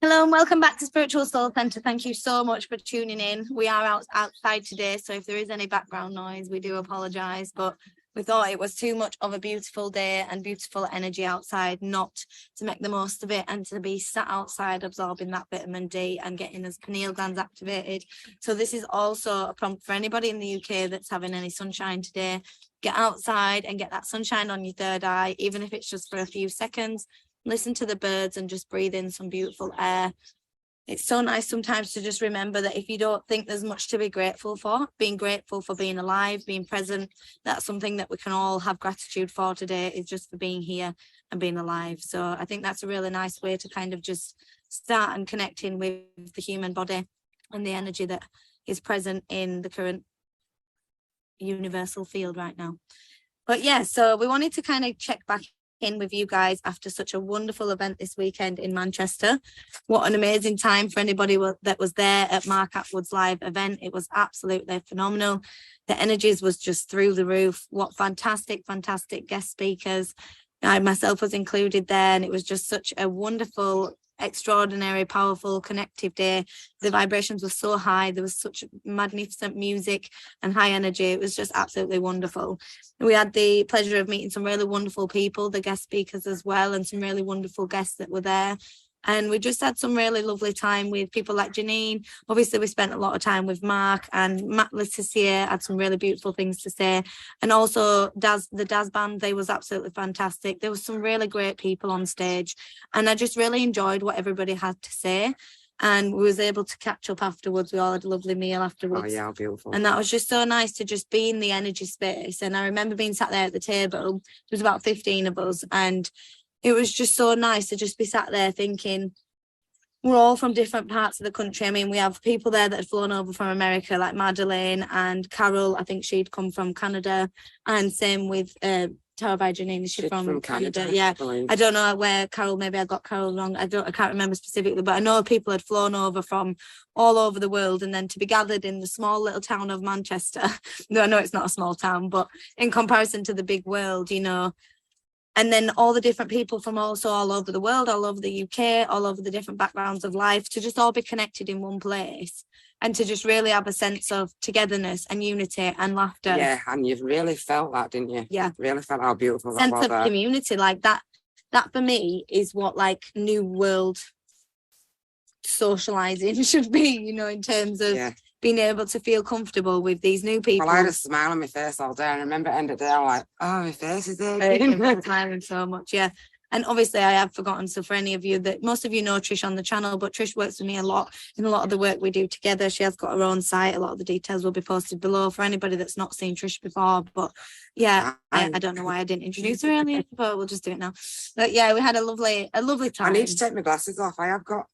Hello and welcome back to Spiritual Soul Centre. Thank you so much for tuning in. We are outside today, so if there is any background noise, we do apologise, but we thought it was too much of a beautiful day and beautiful energy outside not to make the most of it and to be sat outside absorbing that vitamin D and getting those pineal glands activated. So this is also a prompt for anybody in the UK that's having any sunshine today. Get outside and get that sunshine on your third eye, even if it's just for a few seconds. Listen to the birds and just breathe in some beautiful air. It's so nice sometimes to just remember that if you don't think there's much to be grateful for, being grateful for being alive, being present, that's something that we can all have gratitude for today, is just for being here and being alive. So I think that's a really nice way to kind of just start and connecting with the human body and the energy that is present in the current universal field right now. But yeah, so we wanted to kind of check back in with you guys after such a wonderful event this weekend in Manchester. What an amazing time for anybody that was there at Mark Atwood's live event. It was absolutely phenomenal. The energies was just through the roof. What fantastic guest speakers. I myself was included there, and it was just such a wonderful, extraordinary, powerful, connective day. The vibrations were so high. There was such magnificent music and high energy. It was just absolutely wonderful. We had the pleasure of meeting some really wonderful people, the guest speakers as well, and some really wonderful guests that were there. And we just had some really lovely time with people like Janine. Obviously, we spent a lot of time with Mark, and Matt Letitia had some really beautiful things to say. And also the Daz band, they was absolutely fantastic. There was some really great people on stage, and I just really enjoyed what everybody had to say. And we was able to catch up afterwards. We all had a lovely meal afterwards. Oh yeah, beautiful. And that was just so nice to just be in the energy space. And I remember being sat there at the table. There was about 15 of us, and it was just so nice to just be sat there thinking, we're all from different parts of the country. I mean, we have people there that had flown over from America, like Madeleine and Carol. I think she'd come from Canada. And same with Tara by Janine. She's from Canada. Yeah. I don't know where Carol, maybe I got Carol wrong. I can't remember specifically, but I know people had flown over from all over the world, and then to be gathered in the small little town of Manchester. No, I know it's not a small town, but in comparison to the big world, you know. And then all the different people from also all over the world, all over the UK, all over the different backgrounds of life, to just all be connected in one place and to just really have a sense of togetherness and unity and laughter. Yeah, and you've really felt that, didn't you? Yeah. Really felt how beautiful that was. Sense of community, like that for me is what like new world socializing should be, you know, in terms of being able to feel comfortable with these new people. Well, I had a smile on my face all day, and I remember at the end of the day, I'm like, oh, my face is aching. Smiling so much, yeah. And obviously I have forgotten, so for any of you that, most of you know Trish on the channel, but Trish works with me a lot in a lot of the work we do together. She has got her own site. A lot of the details will be posted below for anybody that's not seen Trish before. But yeah, I don't know why I didn't introduce her earlier, but we'll just do it now. But yeah, we had a lovely time. I need to take my glasses off. I have got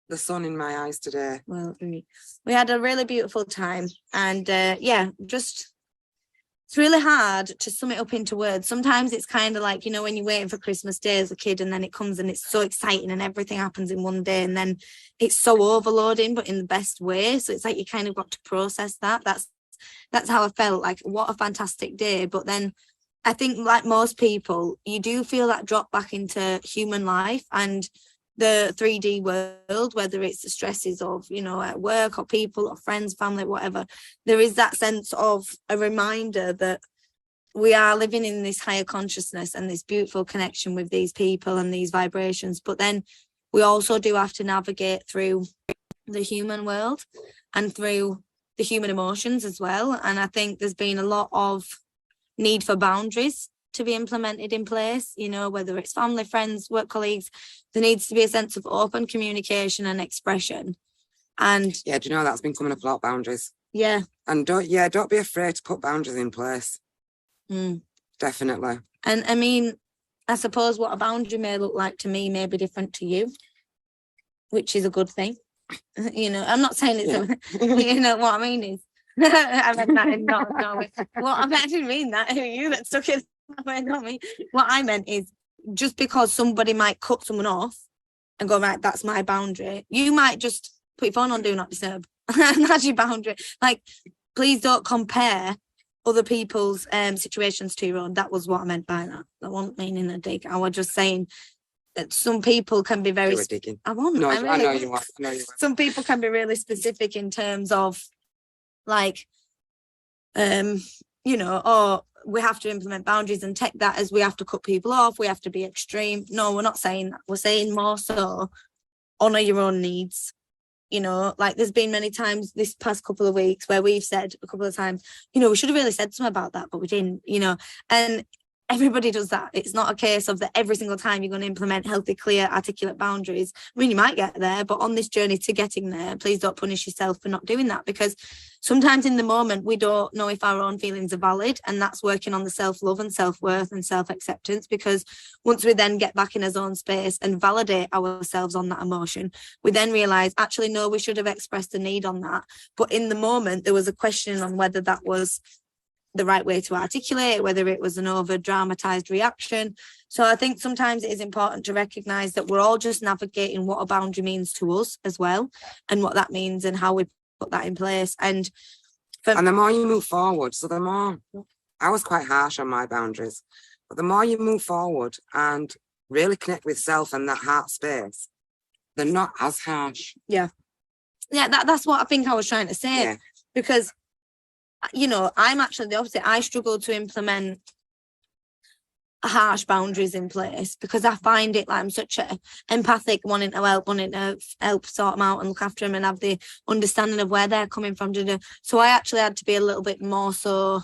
the sun in my eyes today. Well, we had a really beautiful time, and just it's really hard to sum it up into words. Sometimes it's kind of like, you know, when you're waiting for Christmas Day as a kid, and then it comes and it's so exciting and everything happens in one day, and then it's so overloading, but in the best way. So it's like you kind of got to process that. That's how I felt. Like, what a fantastic day. But then I think, like most people, you do feel that drop back into human life and the 3D world, whether it's the stresses of, you know, at work or people or friends, family, whatever. There is that sense of a reminder that we are living in this higher consciousness and this beautiful connection with these people and these vibrations. But then we also do have to navigate through the human world and through the human emotions as well. And I think there's been a lot of need for boundaries to be implemented in place, you know, whether it's family, friends, work colleagues. There needs to be a sense of open communication and expression. And yeah, do you know that's been coming up a lot, boundaries? Yeah. And don't be afraid to put boundaries in place. Definitely. And I mean, I suppose what a boundary may look like to me may be different to you, which is a good thing. You know, I'm not saying it's you know what I mean is I meant that in not well, I didn't mean that. Who are you that stuck it? Not me. What I meant is, just because somebody might cut someone off and go, right, that's my boundary, you might just put your phone on do not disturb. And that's your boundary. Like, please don't compare other people's situations to your own. That was what I meant by that. I wasn't meaning a dig. I was just saying some people can be very, You were digging. I won't. No, I I really know won't. you are. I know you are. Some people can be really specific in terms of like, you know, or we have to implement boundaries and take that as we have to cut people off. We have to be extreme. No, we're not saying that. We're saying more so honor your own needs. You know, like there's been many times this past couple of weeks where we've said a couple of times, you know, we should have really said something about that, but we didn't, you know, and everybody does that. It's not a case of that every single time you're going to implement healthy, clear, articulate boundaries. I mean, you might get there, but on this journey to getting there, please don't punish yourself for not doing that, because sometimes in the moment we don't know if our own feelings are valid, and that's working on the self-love and self-worth and self-acceptance, because once we then get back in our own space and validate ourselves on that emotion, we then realize actually no, we should have expressed a need on that, but in the moment there was a question on whether that was the right way to articulate, whether it was an over dramatized reaction. So I think sometimes it is important to recognize that we're all just navigating what a boundary means to us as well, and what that means and how we put that in place. And the more you move forward, so the more, I was quite harsh on my boundaries, but the more you move forward and really connect with self and that heart space, they're not as harsh. Yeah, that's what I think I was trying to say. Yeah. Because, you know, I'm actually the opposite. I struggle to implement harsh boundaries in place because I find it like I'm such a empathic, wanting to help sort them out and look after them and have the understanding of where they're coming from. So I actually had to be a little bit more so,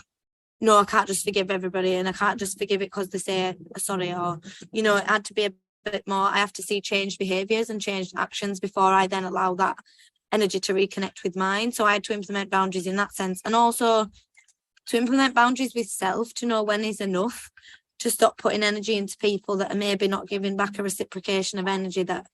no, I can't just forgive everybody, and I can't just forgive it because they say sorry, or, you know, it had to be a bit more. I have to see changed behaviours and changed actions before I then allow that energy to reconnect with mine. So I had to implement boundaries in that sense, and also to implement boundaries with self, to know when is enough, to stop putting energy into people that are maybe not giving back a reciprocation of energy that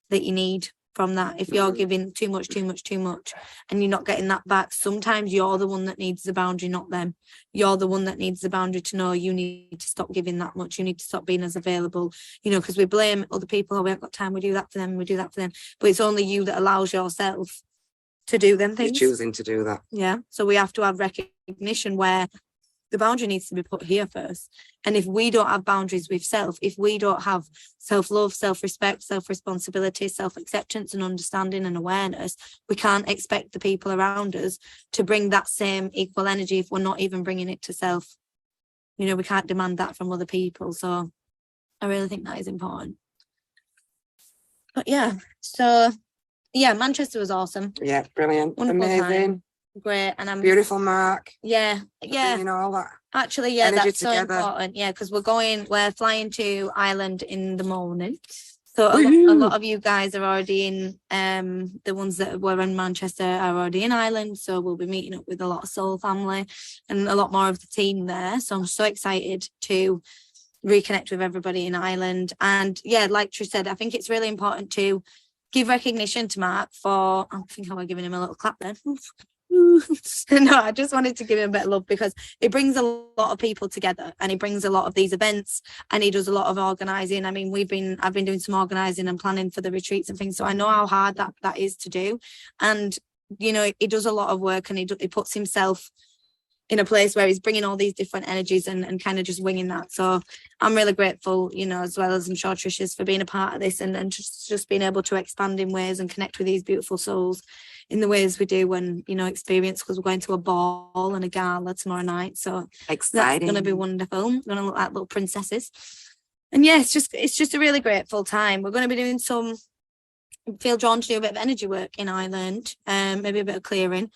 you need from that. If you're giving too much and you're not getting that back, sometimes you're the one that needs the boundary, not them. You're the one that needs the boundary to know you need to stop giving that much. You need to stop being as available, you know, because we blame other people. Oh, we haven't got time. We do that for them. But it's only you that allows yourself to do them things. You're choosing to do that. Yeah. So we have to have recognition where the boundary needs to be put here first. And if we don't have boundaries with self, if we don't have self-love, self-respect, self-responsibility, self-acceptance and understanding and awareness, we can't expect the people around us to bring that same equal energy if we're not even bringing it to self. You know, we can't demand that from other people. So I really think that is important. But yeah, so yeah, Manchester was awesome. Yeah, brilliant. Wonderful Amazing. Time. Great. And I'm beautiful, Mark. Yeah. You know, all that actually, yeah, energy that's together. so important. Yeah, because we're flying to Ireland in the morning. So a lot of you guys are already in, the ones that were in Manchester are already in Ireland. So we'll be meeting up with a lot of Soul family and a lot more of the team there. So I'm so excited to reconnect with everybody in Ireland. And yeah, like Trish said, I think it's really important to give recognition to Mark for, I think I was giving him a little clap then. No, I just wanted to give him a bit of love because it brings a lot of people together, and he brings a lot of these events, and he does a lot of organising. I mean, I've been doing some organising and planning for the retreats and things, so I know how hard that is to do. And you know, he does a lot of work, and he puts himself in a place where he's bringing all these different energies and kind of just winging that. So I'm really grateful, you know, as well as I'm sure Trish is, for being a part of this and just being able to expand in ways and connect with these beautiful souls in the ways we do when, you know, experience, because we're going to a ball and a gala tomorrow night. So exciting. That's going to be wonderful. We're going to look like little princesses. And yeah, it's just a really grateful time. We're going to be doing feel drawn to do a bit of energy work in Ireland, maybe a bit of clearing.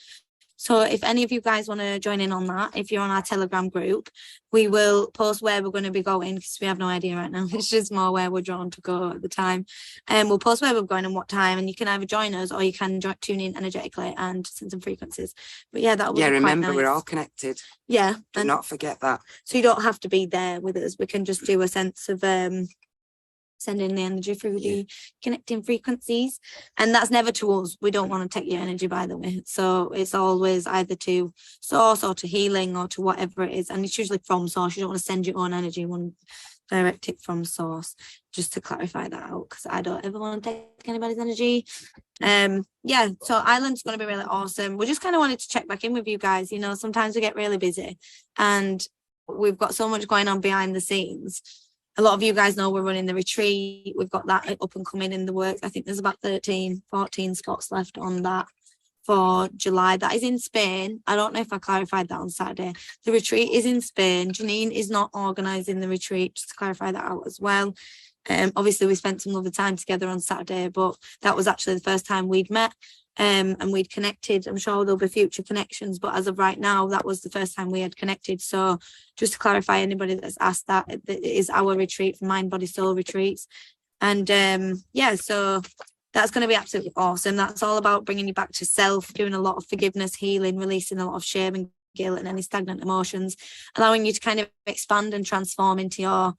So if any of you guys want to join in on that, if you're on our Telegram group, we will post where we're going to be going, because we have no idea right now. It's just more where we're drawn to go at the time. And we'll post where we're going and what time, and you can either join us or you can tune in energetically and send some frequencies. But yeah, that will be remember, quite nice. We're all connected. Yeah. Do not forget that. So you don't have to be there with us. We can just do a sense of sending the energy through the connecting frequencies, and that's never to us. We don't want to take your energy, by the way. So it's always either to source or to healing or to whatever it is, and it's usually from source. You don't want to send your own energy. You want to direct it from source, just to clarify that out, because I don't ever want to take anybody's energy. Yeah, so Ireland's going to be really awesome. We just kind of wanted to check back in with you guys. You know, sometimes we get really busy and we've got so much going on behind the scenes. a lot of you guys know we're running the retreat. We've got that up and coming in the works. I think there's about 13, 14 spots left on that for July. That is in Spain. I don't know if I clarified that on Saturday. The retreat is in Spain. Janine is not organising the retreat, just to clarify that out as well. Obviously we spent some lovely time together on Saturday, but that was actually the first time we'd met and we'd connected. I'm sure there'll be future connections, but as of right now, that was the first time we had connected. So just to clarify, anybody that's asked, that it is our retreat for Mind, Body, Soul retreats. And yeah, so that's going to be absolutely awesome. That's all about bringing you back to self, doing a lot of forgiveness, healing, releasing a lot of shame and guilt and any stagnant emotions, allowing you to kind of expand and transform into your,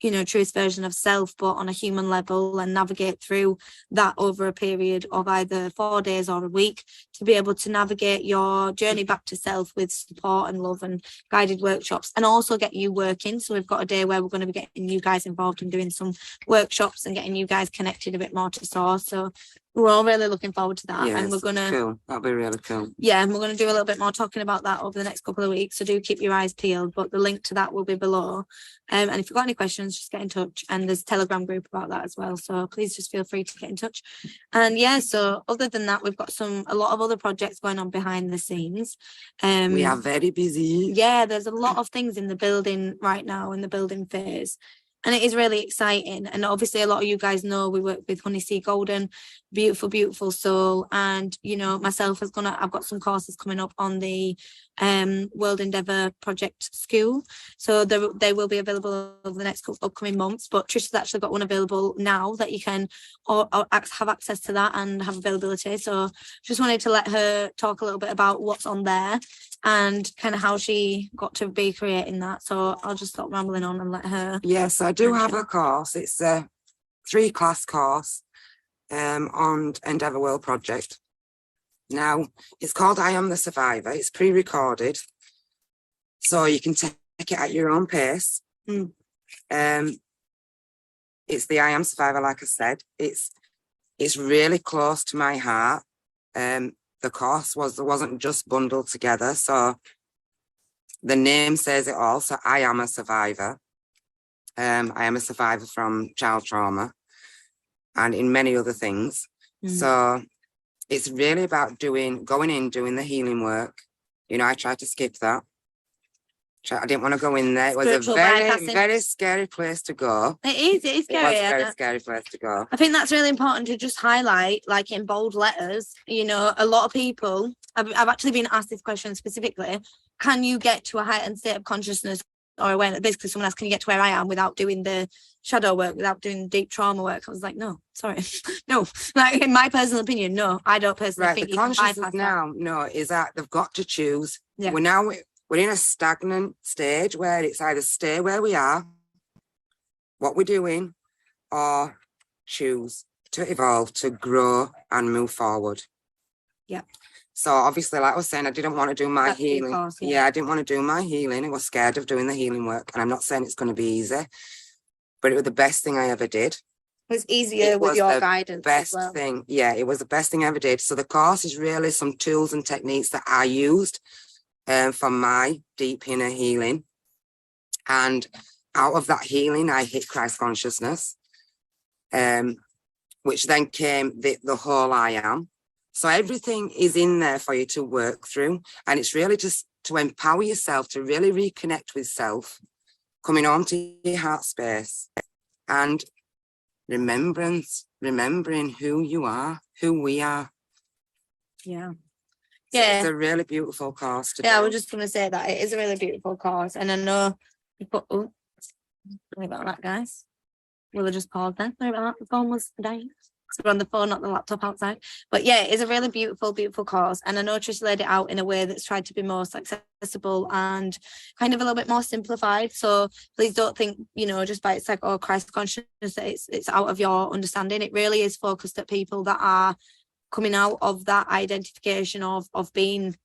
you know, truest version of self, but on a human level, and navigate through that over a period of either 4 days or a week, to be able to navigate your journey back to self with support and love and guided workshops, and also get you working. So we've got a day where we're going to be getting you guys involved in doing some workshops and getting you guys connected a bit more to source. So we're all really looking forward to that. Yeah, and we're gonna cool. That'll be really cool. Yeah, and we're going to do a little bit more talking about that over the next couple of weeks, so do keep your eyes peeled, but the link to that will be below. And if you've got any questions, just get in touch, and there's a Telegram group about that as well, so please just feel free to get in touch. And yeah, so other than that, we've got a lot of other projects going on behind the scenes. We are very busy. Yeah, there's a lot of things in the building right now, in the building phase, and it is really exciting. And obviously a lot of you guys know we work with Honey Sea Golden, beautiful soul, and you know, myself I've got some courses coming up on the World Endeavour Project School, so they will be available over the next upcoming months. But Trisha's actually got one available now that you can have access to that and have availability. So just wanted to let her talk a little bit about what's on there and kind of how she got to be creating that. So I'll just stop rambling on and let her. Yes, I do have a course. It's a 3-class course on Endeavour World Project. Now, it's called I Am the Survivor. It's pre-recorded, so you can take it at your own pace. It's the I Am Survivor, like I said. It's really close to my heart. The course wasn't just bundled together, so the name says it all. So I am a survivor. I am a survivor from child trauma and in many other things. So it's really about doing the healing work. You know, I tried to skip that. I didn't want to go in there. It was Spiritual a very, bypassing. very scary place to go. It is scary. It was a very scary place to go. I think that's really important to just highlight, like in bold letters. You know, a lot of people, I've actually been asked this question specifically, can you get to a heightened state of consciousness or awareness? Basically, someone else, can you get to where I am without doing the shadow work, without doing deep trauma work? I was like, no, sorry. No, like in my personal opinion, no, I don't personally think the you can bypass consciousness that. now, no, is that they've got to choose. Yeah. We're in a stagnant stage where it's either stay where we are, what we're doing, or choose to evolve, to grow and move forward. Yeah. So obviously, like I was saying, I didn't want to do my That's the healing. course, yeah. I didn't want to do my healing. I was scared of doing the healing work. And I'm not saying it's going to be easy, but it was the best thing I ever did. It was easier with your guidance. Best as well. thing. Yeah, it was the best thing I ever did. So the course is really some tools and techniques that I used for my deep inner healing. And out of that healing, I hit Christ consciousness, which then came the whole I am. So everything is in there for you to work through. And it's really just to empower yourself to really reconnect with self, coming home to your heart space and remembering who you are, who we are. Yeah. So Yeah. it's a really beautiful course to do. Yeah, I was just going to say that it is a really beautiful course. And I know you put, sorry about that, guys. We'll have just paused then. Sorry about that. The phone was dying. So we're on the phone, not the laptop outside. But yeah, it's a really beautiful course. And I know Trisha laid it out in a way that's tried to be most accessible and kind of a little bit more simplified. So please don't think, you know, just by it's like, oh, Christ consciousness, that it's out of your understanding. It really is focused at people that are coming out of that identification of being,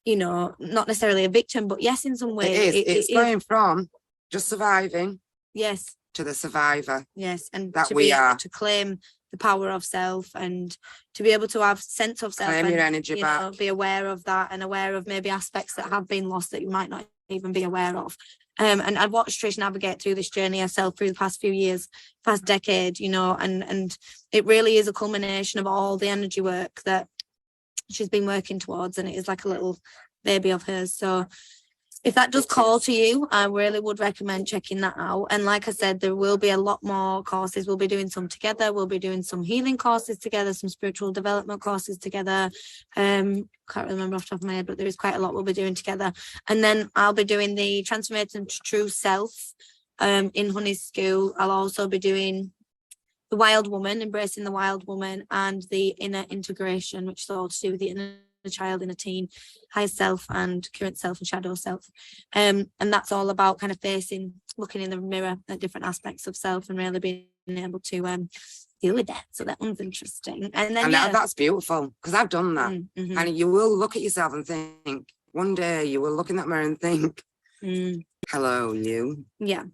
you know, not necessarily a victim, but yes, in some way. It's going from just surviving, yes, to the survivor. Yes, and that to we be able are. to claim the power of self and to be able to have sense of self. Claim and, your energy you back. know, be aware of that and aware of maybe aspects that have been lost that you might not even be aware of. And I've watched Trish navigate through this journey herself through the past few years, past decade, you know, and it really is a culmination of all the energy work that she's been working towards, and it is like a little baby of hers. So if that does call to you, I really would recommend checking that out. And like I said, there will be a lot more courses. We'll be doing some together. We'll be doing some healing courses together, some spiritual development courses together. Can't remember off the top of my head, but there is quite a lot we'll be doing together. And then I'll be doing the Transformating to True Self in Honey's school. I'll also be doing the Wild Woman, Embracing the Wild Woman, and the Inner Integration, which is all to do with the inner child, inner teen, higher self and current self and shadow self. And that's all about kind of looking in the mirror at different aspects of self and really being able to deal with that. So that one's interesting. And then that's beautiful, because I've done that. Mm-hmm. And you will look at yourself and think, one day you will look in that mirror and think, hello, you. Yeah.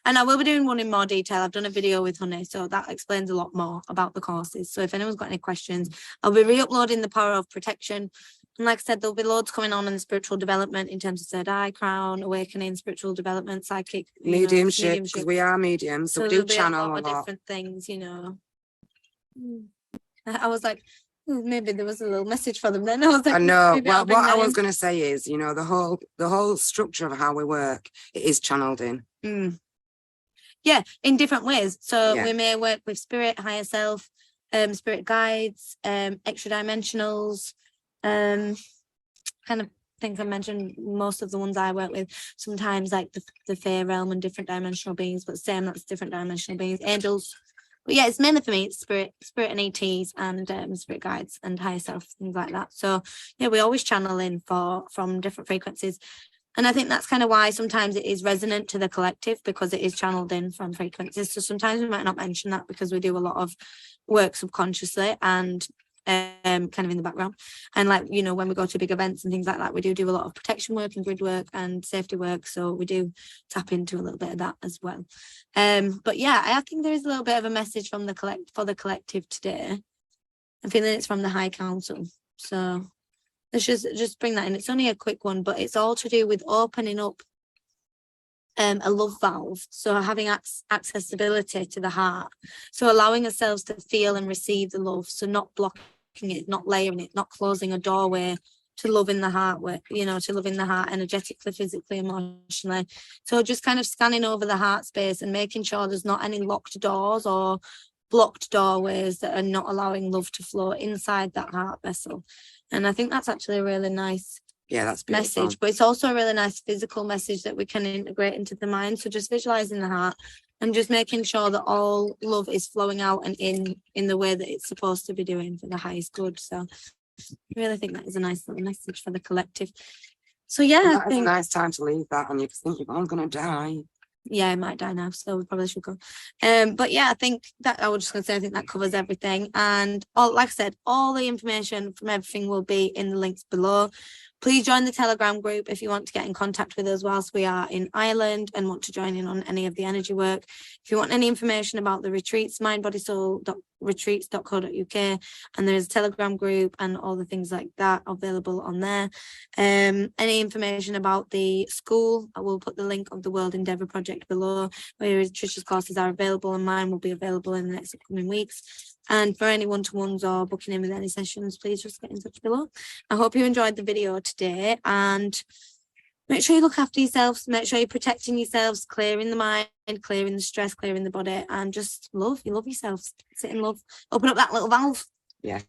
And I will be doing one in more detail. I've done a video with Honey, so that explains a lot more about the courses. So if anyone's got any questions, I'll be re-uploading the Power of Protection. And like I said, there'll be loads coming on in the spiritual development in terms of third eye, crown, awakening, spiritual development, psychic, mediumship, because we are mediums, so we do channel a lot. Different things, you know. I was like, maybe there was a little message for them then. I was like, I know. Well, what I was going to say is, you know, the whole structure of how we work, it is channeled in. Yeah, in different ways. So we may work with spirit, higher self, spirit guides, extra dimensionals, kind of things I mentioned. Most of the ones I work with, sometimes like the fae realm and different dimensional beings, but that's different dimensional beings, angels. But yeah, it's mainly for me, it's spirit and ETs and spirit guides and higher self, things like that. So yeah, we always channel in from different frequencies. And I think that's kind of why sometimes it is resonant to the collective, because it is channeled in from frequencies. So sometimes we might not mention that because we do a lot of work subconsciously and kind of in the background. And like, you know, when we go to big events and things like that, we do a lot of protection work and grid work and safety work. So we do tap into a little bit of that as well. But yeah, I think there is a little bit of a message from the collective today. I'm feeling it's from the High Council. So let's just bring that in. It's only a quick one, but it's all to do with opening up a love valve. So having accessibility to the heart. So allowing ourselves to feel and receive the love. So not blocking it, not layering it, not closing a doorway to love in the heart, to love in the heart energetically, physically, emotionally. So just kind of scanning over the heart space and making sure there's not any locked doors or blocked doorways that are not allowing love to flow inside that heart vessel. And I think that's actually a really nice that's message, but it's also a really nice physical message that we can integrate into the mind. So just visualizing the heart and just making sure that all love is flowing out and in the way that it's supposed to be doing for the highest good. So I really think that is a nice little message for the collective. So yeah, it's a nice time to leave that on you, because I think you're all going to die. Yeah, I might die now, so we probably should go. But yeah, I think that I was just going to say, I think that covers everything. And like I said, all the information from everything will be in the links below. Please join the Telegram group if you want to get in contact with us whilst we are in Ireland and want to join in on any of the energy work. If you want any information about the retreats, mindbodysoulretreats.co.uk, and there's a Telegram group and all the things like that available on there. Any information about the school, I will put the link of the World Endeavour Project below, where Trisha's courses are available and mine will be available in the next upcoming weeks. And for any one-to-ones or booking in with any sessions, please just get in touch below. I hope you enjoyed the video today, and make sure you look after yourselves, make sure you're protecting yourselves, clearing the mind, clearing the stress, clearing the love. You love yourselves. Sit in love. Open up that little valve. Yes.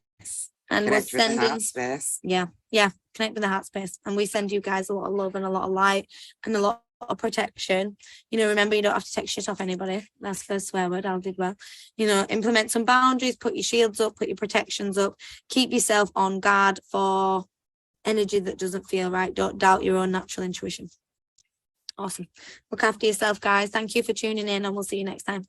And connect with the heart space. Yeah. Connect with the heart space. And we send you guys a lot of love and a lot of light and a lot of protection. You know, remember, you don't have to take shit off anybody. That's the first swear word. I did well. You know, implement some boundaries, put your shields up, put your protections up, keep yourself on guard for energy that doesn't feel right. Don't doubt your own natural intuition. Awesome. Look after yourself, guys. Thank you for tuning in, and we'll see you next time.